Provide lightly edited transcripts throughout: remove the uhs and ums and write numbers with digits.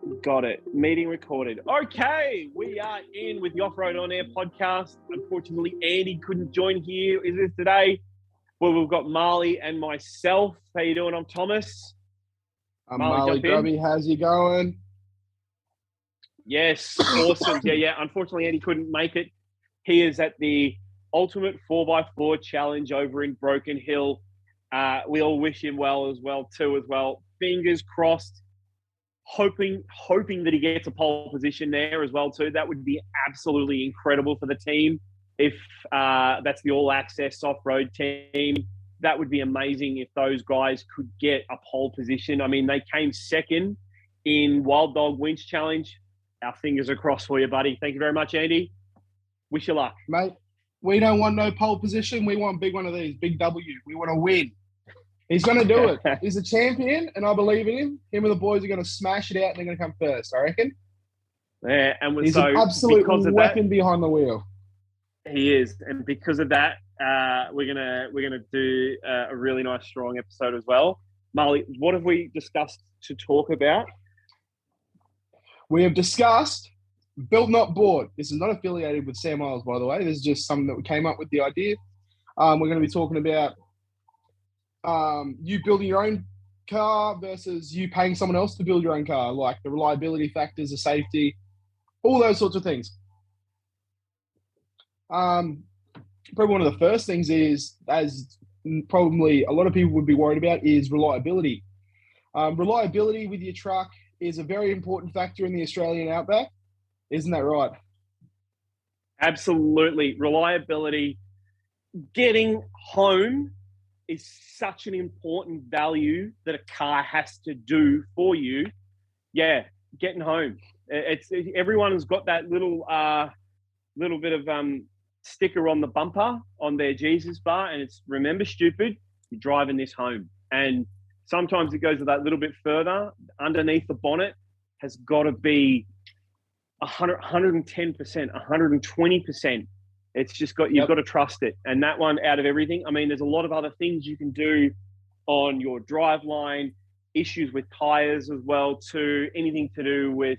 Got it. Meeting recorded. Okay, we are in with the Offroad On Air podcast. Unfortunately, Andy couldn't join here. Is this today? Well, we've got Marley and myself. How you doing? I'm Thomas. I'm Marley Grubby. How's you going? Yes, awesome. Yeah. Unfortunately, Andy couldn't make it. He is at the Ultimate 4x4 Challenge over in Broken Hill. We all wish him well. Fingers crossed. Hoping that he gets a pole position there as well too. That would be absolutely incredible for the team. If that's the All Access Offroad team, that would be amazing if those guys could get a pole position. I mean, they came second in Wild Dog Winch Challenge. Our fingers are crossed for you, buddy. Thank you very much, Andy. Wish you luck. Mate, we don't want no pole position. We want big one of these, big W. We want to win. He's going to do it. He's a champion, and I believe in him. Him and the boys are going to smash it out, and they're going to come first, I reckon. Yeah, and he's an absolute weapon behind the wheel. He is, and because of that, we're gonna do a really nice, strong episode as well. Marley, what have we discussed to talk about? We have discussed Built Not Bought. This is not affiliated with Sam Isles, by the way. This is just something that we came up with the idea. We're going to be talking about you building your own car versus you paying someone else to build your own car, like the reliability factors, the safety, all those sorts of things. Probably one of the first things is, as probably a lot of people would be worried about, is reliability. Reliability with your truck is a very important factor in the Australian outback. Isn't that right? Absolutely. Reliability. Getting home is such an important value that a car has to do for you. Yeah, getting home. Everyone has got that little bit of sticker on the bumper on their Jesus bar, and it's remember, stupid, you're driving this home. And sometimes it goes a little bit further. Underneath the bonnet has got to be 110%, 120%. It's just you've got to trust it. And that one, out of everything, I mean, there's a lot of other things you can do on your driveline, issues with tires as well too, anything to do with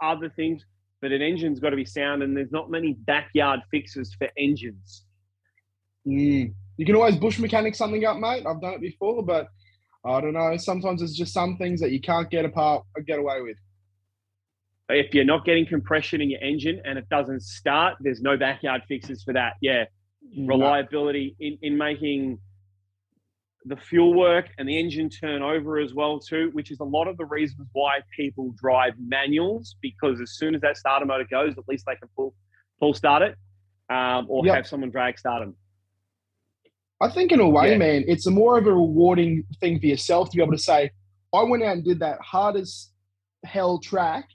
other things. But an engine's got to be sound, and there's not many backyard fixes for engines. You can always bush mechanic something up, mate. I've done it before, but I don't know. Sometimes there's just some things that you can't get away with. If you're not getting compression in your engine and it doesn't start, there's no backyard fixes for that. Yeah. Reliability in making the fuel work and the engine turn over as well too, which is a lot of the reasons why people drive manuals, because as soon as that starter motor goes, at least they can pull start it or have someone drag start them. I think in a way, man, it's a more of a rewarding thing for yourself to be able to say, I went out and did that hard as hell track,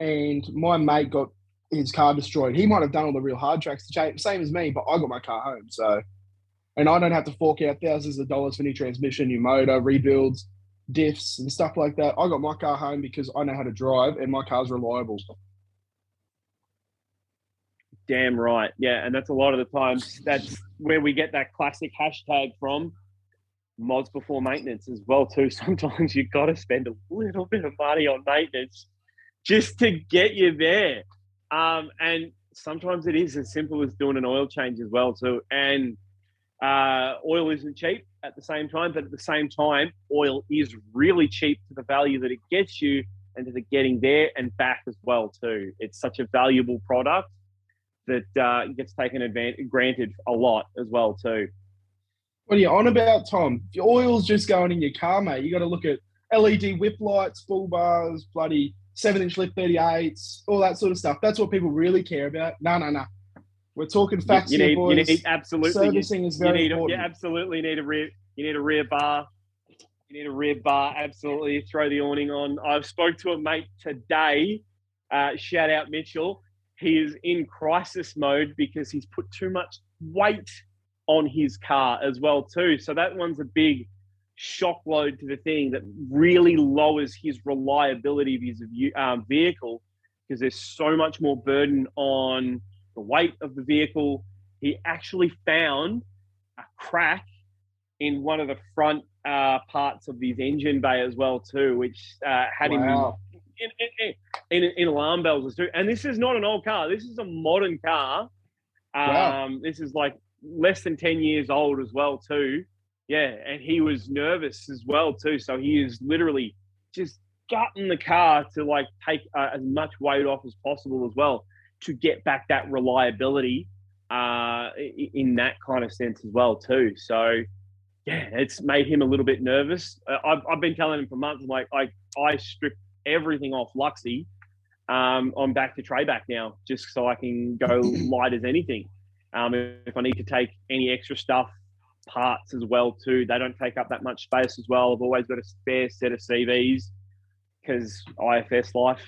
and my mate got his car destroyed. He might have done all the real hard tracks, same as me, but I got my car home. So, and I don't have to fork out thousands of dollars for new transmission, new motor, rebuilds, diffs, and stuff like that. I got my car home because I know how to drive, and my car's reliable. Damn right. Yeah, and that's a lot of the times, that's where we get that classic hashtag from, mods before maintenance as well too. Sometimes you've got to spend a little bit of money on maintenance just to get you there. And sometimes it is as simple as doing an oil change as well too. And oil isn't cheap at the same time, but at the same time, oil is really cheap to the value that it gets you and to the getting there and back as well too. It's such a valuable product that gets taken granted a lot as well too. What are you on about, Tom? If your oil's just going in your car, mate, you got to look at LED whip lights, bull bars, bloody 7-inch lip 38s, all that sort of stuff. That's what people really care about. No. We're talking facts here, boys. You need absolutely servicing is very important. You absolutely need a rear bar. You need a rear bar. Absolutely, throw the awning on. I've spoke to a mate today. Shout out Mitchell. He is in crisis mode because he's put too much weight on his car as well too. So that one's a big shock load to the thing that really lowers his reliability of his vehicle, because there's so much more burden on the weight of the vehicle. He actually found a crack in one of the front parts of his engine bay as well too, which had him in alarm bells too. And this is not an old car. This is a modern car. Wow. This is like less than 10 years old as well too. Yeah, and he was nervous as well too. So he is literally just gutting the car to like take as much weight off as possible as well to get back that reliability in that kind of sense as well too. So yeah, it's made him a little bit nervous. I've been telling him for months, like I stripped everything off Luxy. I'm back to tray back now, just so I can go light as anything. If I need to take any extra stuff, parts as well too, they don't take up that much space as well. I've always got a spare set of CVs because IFS life.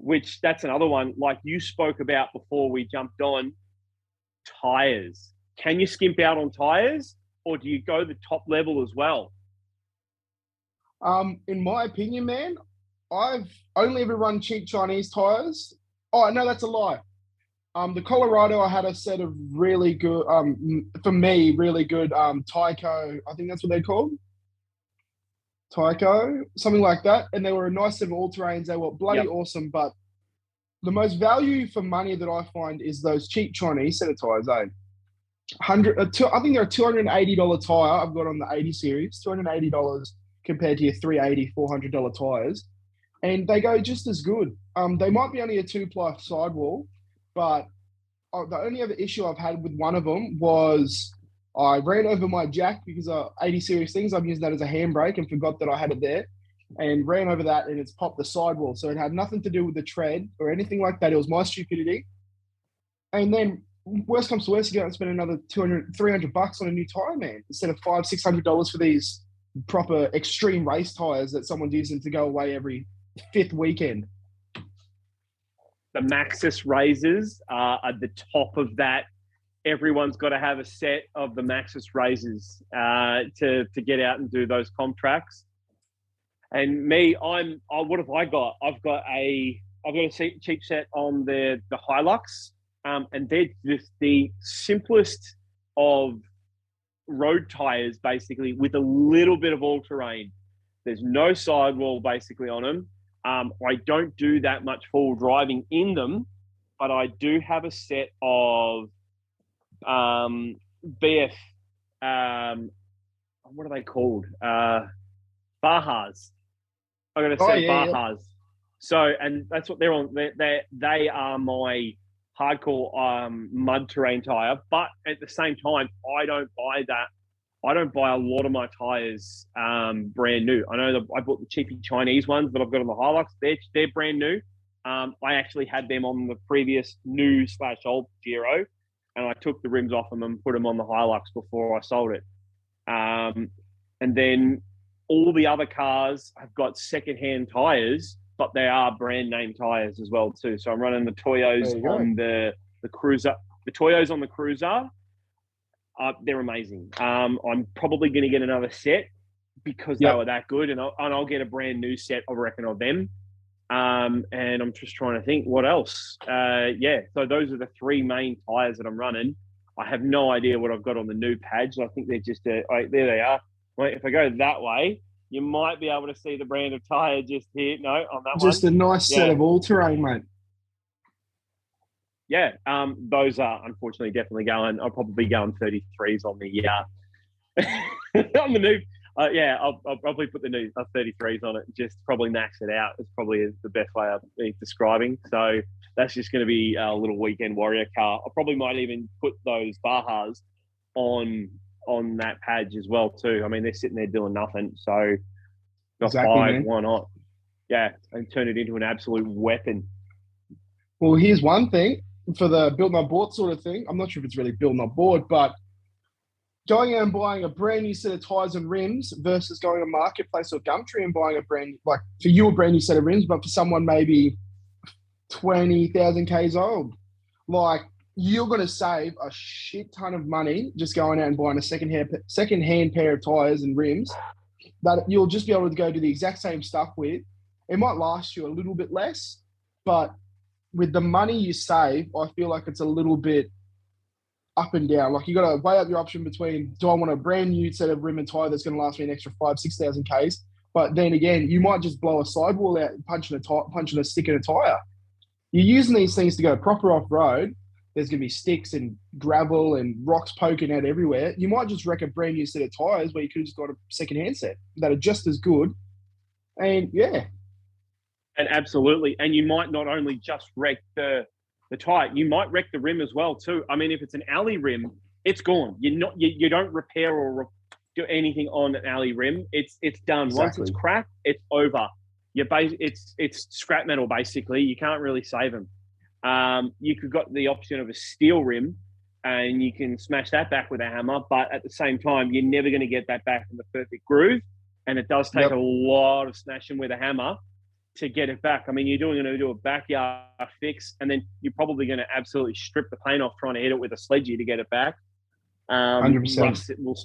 Which that's another one. Like you spoke about before we jumped on, tires. Can you skimp out on tires, or do you go the top level as well? In my opinion, man, I've only ever run cheap Chinese tires. Oh, no, that's a lie. The Colorado, I had a set of really good, for me, really good Tyco. I think that's what they're called. Tyco, something like that. And they were a nice set of all-terrains. They were bloody awesome. But the most value for money that I find is those cheap Chinese set of tires, eh? I think they're a $280 tire I've got on the 80 series, $280 compared to your $380, $400 tires. And they go just as good. They might be only a 2-ply sidewall, but the only other issue I've had with one of them was I ran over my jack because 80 series things, I'm using that as a handbrake and forgot that I had it there and ran over that and it's popped the sidewall. So it had nothing to do with the tread or anything like that. It was my stupidity. And then worst comes to worst, you go and spend another $300 on a new tire, man, instead of $500-$600 for these proper extreme race tires that someone's using to go away every 5th weekend. The Maxxis razors are at the top of that. Everyone's got to have a set of the Maxxis razors to get out and do those comp tracks. And me, what have I got? I've got a cheap set on the Hilux, and they're just the simplest of road tires, basically, with a little bit of all-terrain. There's no sidewall, basically, on them. I don't do that much full driving in them, but I do have a set of BF, what are they called? Bajas. I got to say Bajas. Yeah. So, and that's what they're on. They are my hardcore mud terrain tire, but at the same time, I don't buy a lot of my tires brand new. I know I bought the cheapy Chinese ones that I've got on the Hilux. They're brand new. I actually had them on the previous new/old Pajero, and I took the rims off them and put them on the Hilux before I sold it. And then all the other cars have got secondhand tires, but they are brand name tires as well too. So I'm running the Toyos on the Cruiser. The Toyos on the Cruiser. They're amazing. I'm probably going to get another set because they were that good, and I'll get a brand new set, I reckon, of them. And I'm just trying to think what else. So those are the 3 main tires that I'm running. I have no idea what I've got on the new pads. I think they're just there they are. Wait, if I go that way, you might be able to see the brand of tire just here. No, on that one. Just a nice set of all-terrain, mate. Yeah, those are unfortunately definitely going. I'll probably be going 33s on the on the new. I'll probably put the new 33s on it. Just probably max it out. It's probably the best way of describing. So that's just going to be a little weekend warrior car. I probably might even put those Bajas on that pad as well too. I mean, they're sitting there doing nothing. So got 5, man. Why not? Yeah, and turn it into an absolute weapon. Well, here's one thing for the build not bought sort of thing. I'm not sure if it's really build not bought, but going out and buying a brand new set of tires and rims versus going to Marketplace or Gumtree and buying a brand new set of rims, but for someone maybe 20,000 Ks old, like you're going to save a shit ton of money just going out and buying a second-hand pair of tires and rims that you'll just be able to go do the exact same stuff with. It might last you a little bit less, but with the money you save, I feel like it's a little bit up and down. Like you got to weigh up your option between, do I want a brand new set of rim and tire that's going to last me an extra 5,000-6,000 Ks, But then again, you might just blow a sidewall out, punching a stick in a tire. You're using these things to go proper off road. There's going to be sticks and gravel and rocks poking out everywhere. You might just wreck a brand new set of tires where you could have just got a second-hand set that are just as good. And yeah. And absolutely. And you might not only just wreck the tire, you might wreck the rim as well too. I mean, if it's an alley rim, it's gone. You don't repair or do anything on an alley rim. It's done. Exactly. Once it's cracked, it's over. It's scrap metal basically. You can't really save them. You could got the option of a steel rim, and you can smash that back with a hammer. But at the same time, you're never going to get that back in the perfect groove, and it does take a lot of smashing with a hammer to get it back. I mean, you're going to do a backyard fix, and then you're probably going to absolutely strip the paint off trying to hit it with a sledgy to get it back. 100%.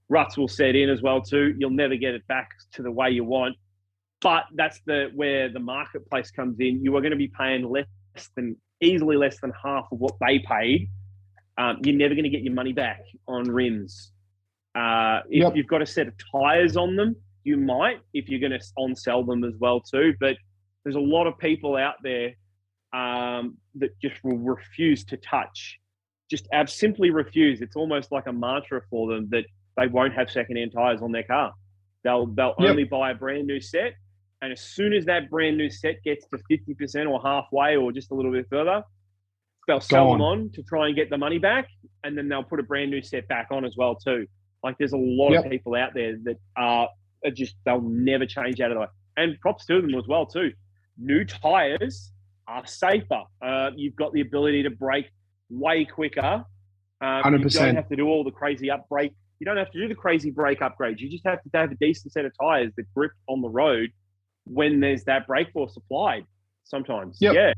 Ruts will set in as well too. You'll never get it back to the way you want. But that's where the marketplace comes in. You are going to be paying easily less than half of what they paid. You're never going to get your money back on rims. If you've got a set of tires on them, you might, if you're going to on-sell them as well too. But there's a lot of people out there that just will refuse to touch. Just simply refuse. It's almost like a mantra for them that they won't have second-hand tires on their car. They'll only buy a brand new set. And as soon as that brand new set gets to 50% or halfway or just a little bit further, they'll sell them on to try and get the money back. And then they'll put a brand new set back on as well too. Like there's a lot of people out there that are just, they'll never change out of that. And props to them as well too. New tires are safer. You've got the ability to brake way quicker. 100%. You don't have to do all the crazy brake. You don't have to do the crazy brake upgrades. You just have to have a decent set of tires that grip on the road when there's that brake force applied sometimes. Yeah.